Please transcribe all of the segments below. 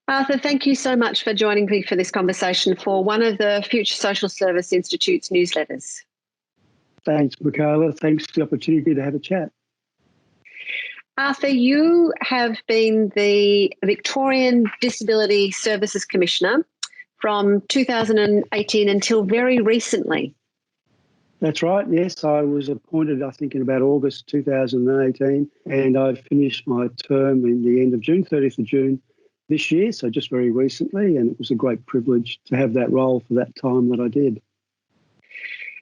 Arthur, thank you so much for joining me for this conversation for one of the Future Social Service Institute's newsletters. Thanks, Micaela. Thanks for the opportunity to have a chat. Arthur, you have been the Victorian Disability Services Commissioner from 2018 until very recently. That's right, yes. I was appointed, I think, in about August 2018, and I finished my term in the end of June, 30th of June this year, so just very recently, and it was a great privilege to have that role for that time that I did.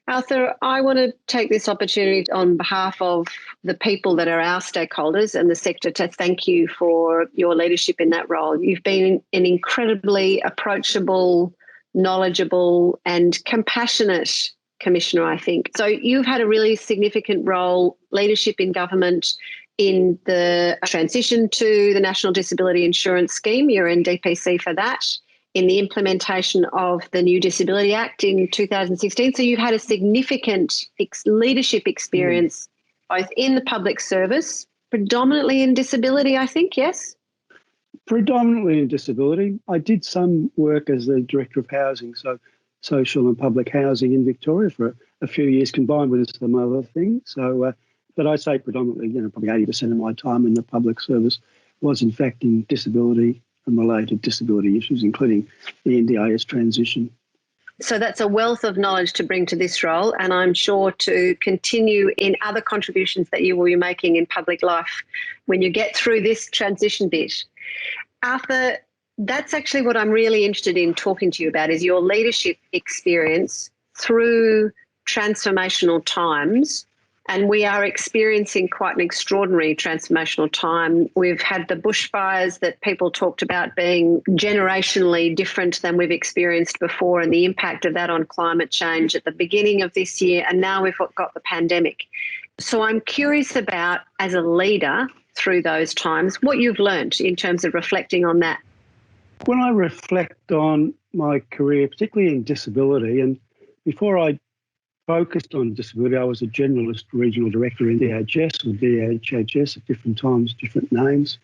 Arthur, I want to take this opportunity on behalf of the people that are our stakeholders and the sector to thank you for your leadership in that role. You've been an incredibly approachable, knowledgeable and compassionate Commissioner, I think. So you've had a really significant role, leadership in government, in the transition to the National Disability Insurance Scheme. You're in DPC for that, in the implementation of the new Disability Act in 2016. So you've had a significant leadership experience both in the public service, predominantly in disability, I think, yes? Predominantly in disability. I did some work as the Director of Housing, so social and public housing in Victoria for a few years, combined with some other things. So, but I say predominantly, probably 80% of my time in the public service was in fact in disability and related disability issues, including the NDIS transition. So that's a wealth of knowledge to bring to this role, and I'm sure to continue in other contributions that you will be making in public life when you get through this transition bit. Arthur, that's actually what I'm really interested in talking to you about, is your leadership experience through Transformational Times. And we are experiencing quite an extraordinary transformational time. We've had the bushfires that people talked about being generationally different than we've experienced before, and the impact of that on climate change at the beginning of this year. And now we've got the pandemic. So I'm curious about, as a leader through those times, what you've learned in terms of reflecting on that. When I reflect on my career, particularly in disability, and before I focused on disability, I was a generalist regional director in DHS or DHHS at different times, different names,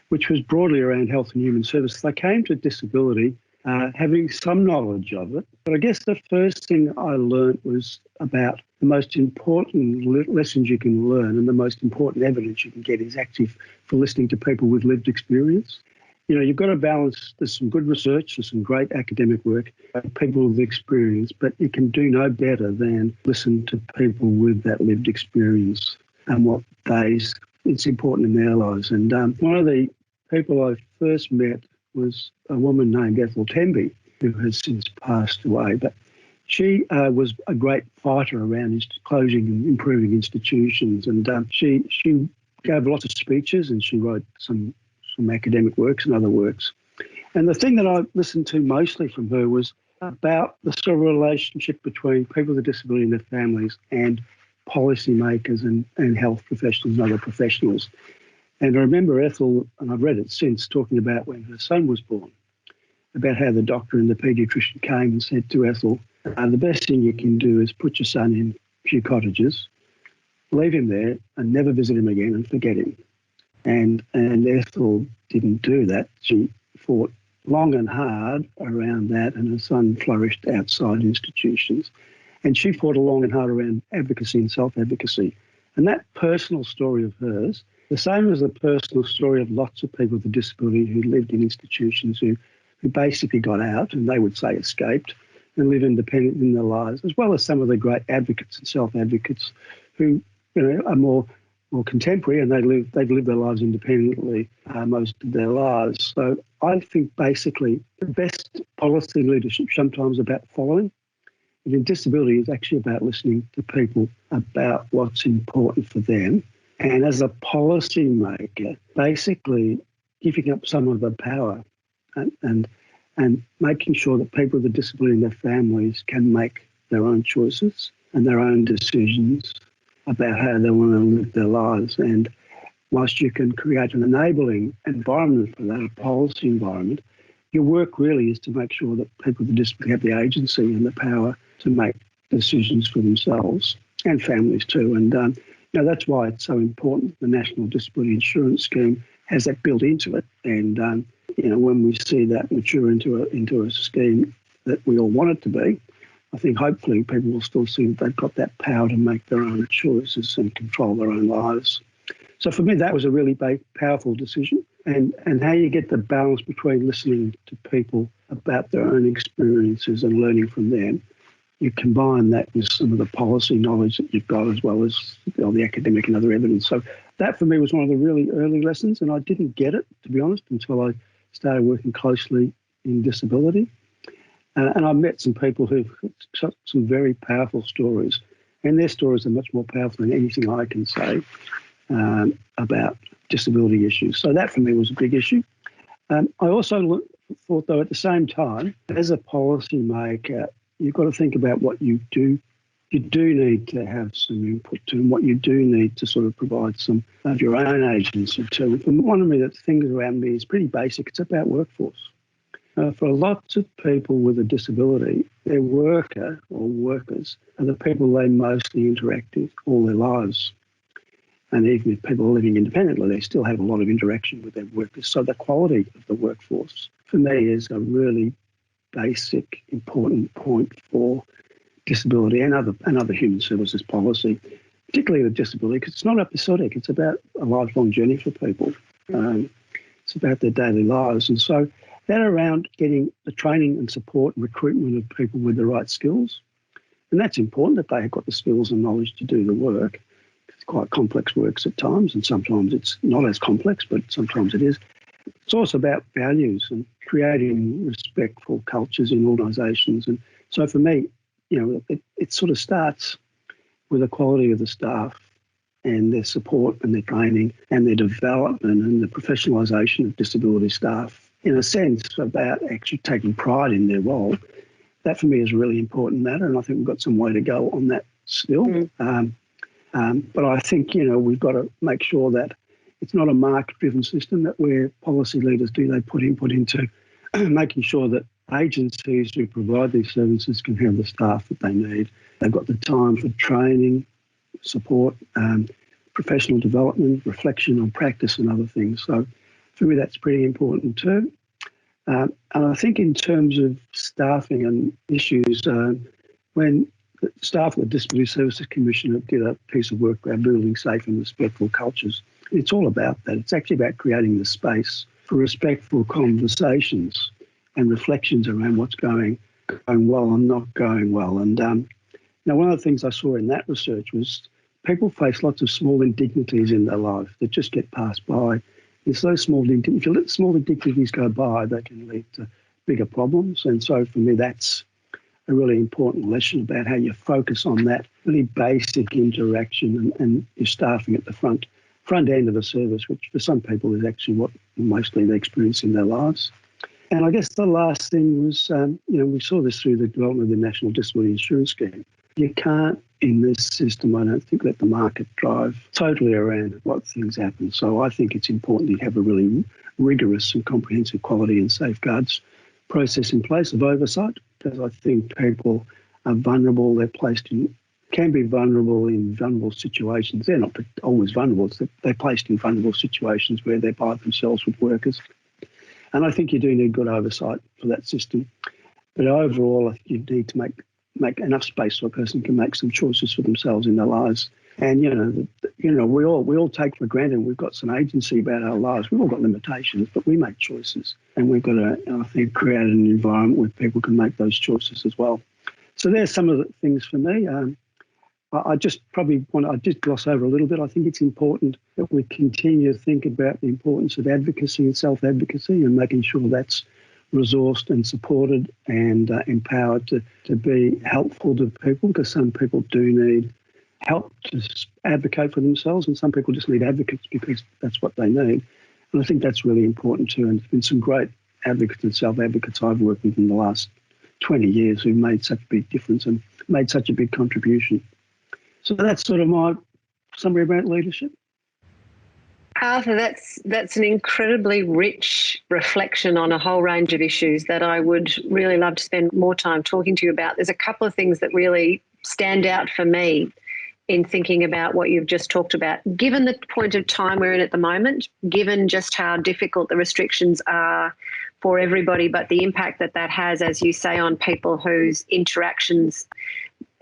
which was broadly around health and human services. I came to disability having some knowledge of it, but I guess the first thing I learned was about the most important lessons you can learn and the most important evidence you can get is actually for listening to people with lived experience. You've got to balance, there's some good research, there's some great academic work, people with experience, but you can do no better than listen to people with that lived experience and what it's important in their lives. And one of the people I first met was a woman named Ethel Temby, who has since passed away, but she was a great fighter around closing and improving institutions, and she gave lots of speeches and she wrote some academic works and other works. And the thing that I listened to mostly from her was about the sort of relationship between people with a disability and their families and policymakers and health professionals and other professionals. And I remember Ethel, and I've read it since, talking about when her son was born, about how the doctor and the paediatrician came and said to Ethel, the best thing you can do is put your son in Kew Cottages, leave him there and never visit him again and forget him. And Ethel didn't do that. She fought long and hard around that, and her son flourished outside institutions. And she fought long and hard around advocacy and self-advocacy. And that personal story of hers, the same as the personal story of lots of people with a disability who lived in institutions who basically got out, and they would say escaped, and live independent in their lives, as well as some of the great advocates and self-advocates who are more contemporary, and they've lived their lives independently most of their lives. So I think basically the best policy leadership sometimes about following. And in disability is actually about listening to people about what's important for them. And as a policy maker, basically giving up some of the power and making sure that people with a disability and their families can make their own choices and their own decisions about how they want to live their lives. And whilst you can create an enabling environment for that, a policy environment, your work really is to make sure that people with a disability have the agency and the power to make decisions for themselves and families too. And that's why it's so important the National Disability Insurance Scheme has that built into it. And when we see that mature into a scheme that we all want it to be, I think hopefully people will still see that they've got that power to make their own choices and control their own lives. So for me, that was a really powerful decision. And how you get the balance between listening to people about their own experiences and learning from them, you combine that with some of the policy knowledge that you've got as well as the academic and other evidence. So that for me was one of the really early lessons, and I didn't get it, to be honest, until I started working closely in disability. And I met some people who've got some very powerful stories, and their stories are much more powerful than anything I can say about disability issues. So that for me was a big issue. I also thought, though, at the same time, as a policymaker, you've got to think about what you do. You do need to have some input to, and what you do need to sort of provide some of your own agency to. And one of the things around me is pretty basic. It's about workforce. For lots of people with a disability, their worker or workers are the people they mostly interact with all their lives. And even if people are living independently, they still have a lot of interaction with their workers. So the quality of the workforce, for me, is a really basic, important point for disability and other human services policy, particularly with disability, because it's not episodic. It's about a lifelong journey for people. It's about their daily lives. And so that around getting the training and support and recruitment of people with the right skills, and that's important that they have got the skills and knowledge to do the work. It's quite complex works at times, and sometimes it's not as complex, but sometimes it is. It's also about values and creating respectful cultures in organisations. And so for me, it sort of starts with the quality of the staff and their support and their training and their development and the professionalisation of disability staff, in a sense, about actually taking pride in their role. That for me is a really important matter, and I think we've got some way to go on that still. But I think, we've got to make sure that it's not a market-driven system, that where policy leaders they put input into making sure that agencies who provide these services can have the staff that they need. They've got the time for training, support, professional development, reflection on practice and other things. So for me, that's pretty important too. And I think in terms of staffing and issues, when the staff of the Disability Services Commission did a piece of work about building safe and respectful cultures, it's all about that. It's actually about creating the space for respectful conversations and reflections around what's going well and not going well. And one of the things I saw in that research was people face lots of small indignities in their life that just get passed by. It's those small indignities. If you let small indignities go by, they can lead to bigger problems. And so for me, that's a really important lesson about how you focus on that really basic interaction and your staffing at the front end of the service, which for some people is actually what mostly they experience in their lives. And I guess the last thing was, we saw this through the development of the National Disability Insurance Scheme. You can't, in this system, I don't think, let the market drive totally around what things happen. So I think it's important to have a really rigorous and comprehensive quality and safeguards process in place of oversight, because I think people are vulnerable. Can be vulnerable in vulnerable situations. They're not always vulnerable. They're placed in vulnerable situations where they're by themselves with workers. And I think you do need good oversight for that system. But overall, I think you need to make enough space so a person can make some choices for themselves in their lives. And, we all take for granted we've got some agency about our lives. We've all got limitations, but we make choices. And we've got to, I think, create an environment where people can make those choices as well. So there's some of the things for me. I did gloss over a little bit. I think it's important that we continue to think about the importance of advocacy and self-advocacy and making sure that's resourced and supported and empowered to be helpful to people, because some people do need help to advocate for themselves and some people just need advocates because that's what they need. And I think that's really important too. And there's been some great advocates and self-advocates I've worked with in the last 20 years who've made such a big difference and made such a big contribution. So that's sort of my summary about leadership. Arthur, that's an incredibly rich reflection on a whole range of issues that I would really love to spend more time talking to you about. There's a couple of things that really stand out for me. in thinking about what you've just talked about. Given the point of time we're in at the moment, given just how difficult the restrictions are for everybody, but the impact that that has, as you say, on people whose interactions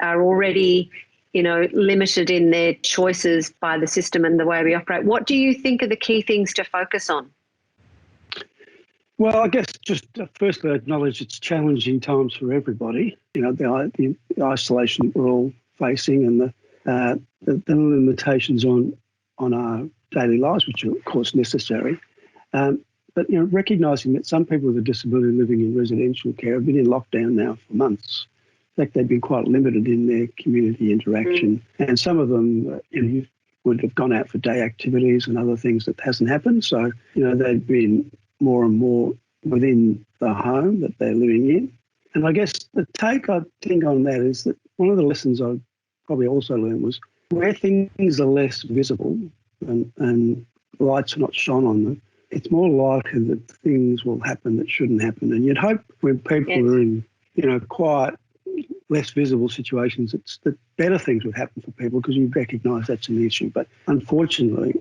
are already, limited in their choices by the system and the way we operate. What do you think are the key things to focus on? Well, I guess just firstly acknowledge it's challenging times for everybody. The isolation that we're all facing and the limitations on our daily lives, which are of course necessary. But recognising that some people with a disability living in residential care have been in lockdown now for months. In fact, they've been quite limited in their community interaction, and some of them, would have gone out for day activities and other things that hasn't happened. So, they've been more and more within the home that they're living in. And I guess the take I think on that is that one of the lessons I probably also learned was where things are less visible and lights are not shone on them, it's more likely that things will happen that shouldn't happen. And you'd hope when people are in, quiet, less visible situations, it's that better things would happen for people because you recognise that's an issue. But unfortunately,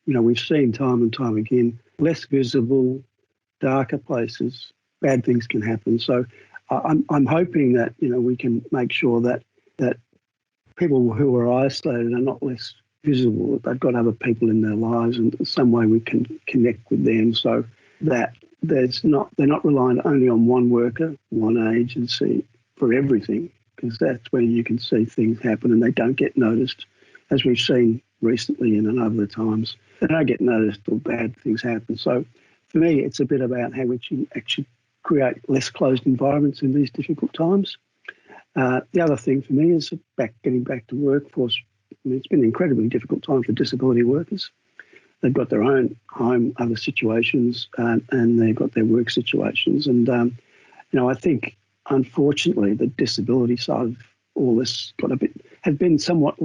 we've seen time and time again, less visible, darker places, bad things can happen. So I'm hoping that, we can make sure that people who are isolated are not less visible, that they've got other people in their lives and some way we can connect with them so that they're not reliant only on one worker, one agency for everything, because that's where you can see things happen and they don't get noticed, as we've seen recently and in other times. They don't get noticed or bad things happen. So for me, it's a bit about how we can actually create less closed environments in these difficult times. The other thing for me is getting back to workforce. It's been an incredibly difficult time for disability workers. They've got their own home, other situations, and they've got their work situations. And, I think, unfortunately, the disability side of all this has been somewhat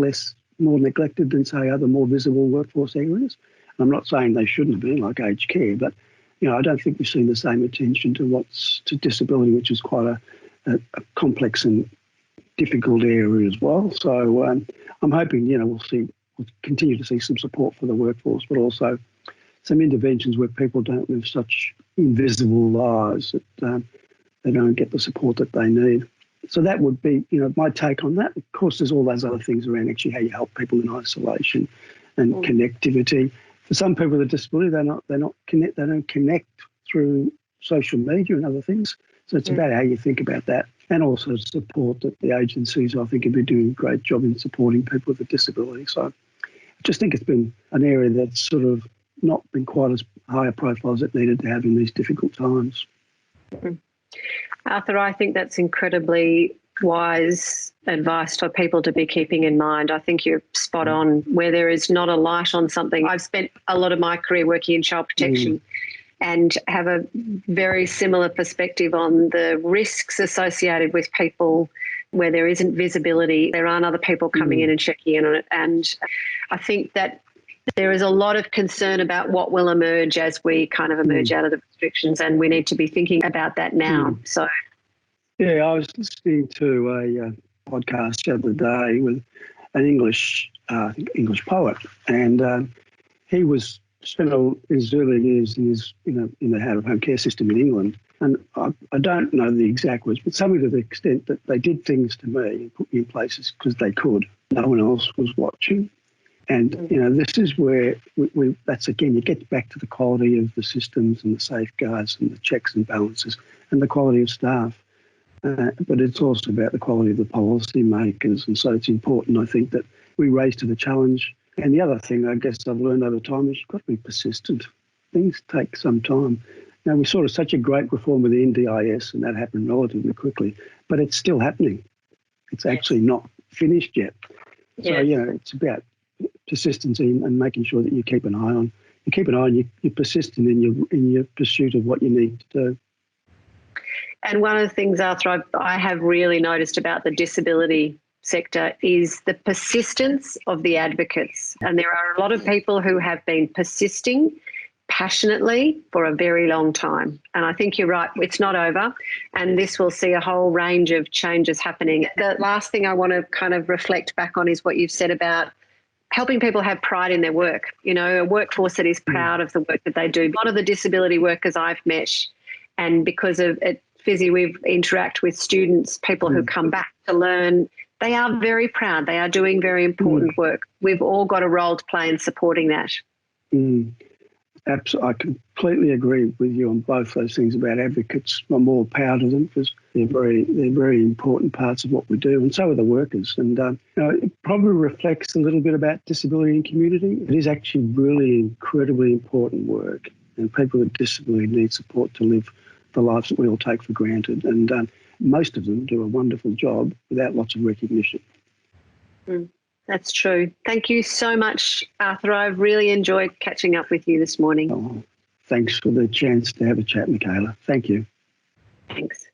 more neglected than, say, other more visible workforce areas. I'm not saying they shouldn't have been, like aged care, but, I don't think we've seen the same attention to disability, which is quite a complex and difficult area as well. So I'm hoping, we'll continue to see some support for the workforce, but also some interventions where people don't live such invisible lives that they don't get the support that they need. So that would be, my take on that. Of course, there's all those other things around actually how you help people in isolation and connectivity. For some people with a disability, they don't connect through social media and other things. So it's about how you think about that, and also support that the agencies, I think, have been doing a great job in supporting people with a disability. So I just think it's been an area that's sort of not been quite as high a profile as it needed to have in these difficult times. Arthur, I think that's incredibly wise advice for people to be keeping in mind. I think you're spot on. Where there is not a light on something, I've spent a lot of my career working in child protection and have a very similar perspective on the risks associated with people where there isn't visibility. There aren't other people coming in and checking in on it. And I think that there is a lot of concern about what will emerge as we kind of emerge out of the restrictions, and we need to be thinking about that now. So, yeah, I was listening to a podcast the other day with an English poet, and he was spent his early years in the out-of-home care system in England, and I don't know the exact words, but something to the extent that they did things to me and put me in places because they could. No one else was watching. And, this is where that's again, you get back to the quality of the systems and the safeguards and the checks and balances and the quality of staff. But it's also about the quality of the policy makers. And so it's important, I think, that we raise to the challenge. And the other thing I guess I've learned over time is you've got to be persistent. Things take some time. Now, we saw such a great reform with the NDIS, and that happened relatively quickly, but it's still happening. It's actually not finished yet. So, it's about persistency and making sure that you keep an eye on. You're persistent in your pursuit of what you need to do. And one of the things, Arthur, I have really noticed about the disability sector is the persistence of the advocates. And there are a lot of people who have been persisting passionately for a very long time. And I think you're right, it's not over, and this will see a whole range of changes happening. The last thing I want to kind of reflect back on is what you've said about helping people have pride in their work, you know, a workforce that is proud of the work that they do. A lot of the disability workers I've met, and because of it, Fizzy, we've interact with students, people who come back to learn, they are very proud. They are doing very important work. We've all got a role to play in supporting that. Absolutely, I completely agree with you on both those things about advocates. I'm all proud of them because they're very important parts of what we do, and so are the workers. And it probably reflects a little bit about disability and community. It is actually really incredibly important work, and people with disability need support to live the lives that we all take for granted. And most of them do a wonderful job without lots of recognition. That's true. Thank you so much, Arthur. I've really enjoyed catching up with you this morning. Oh, thanks for the chance to have a chat, Micaela. Thank you. Thanks.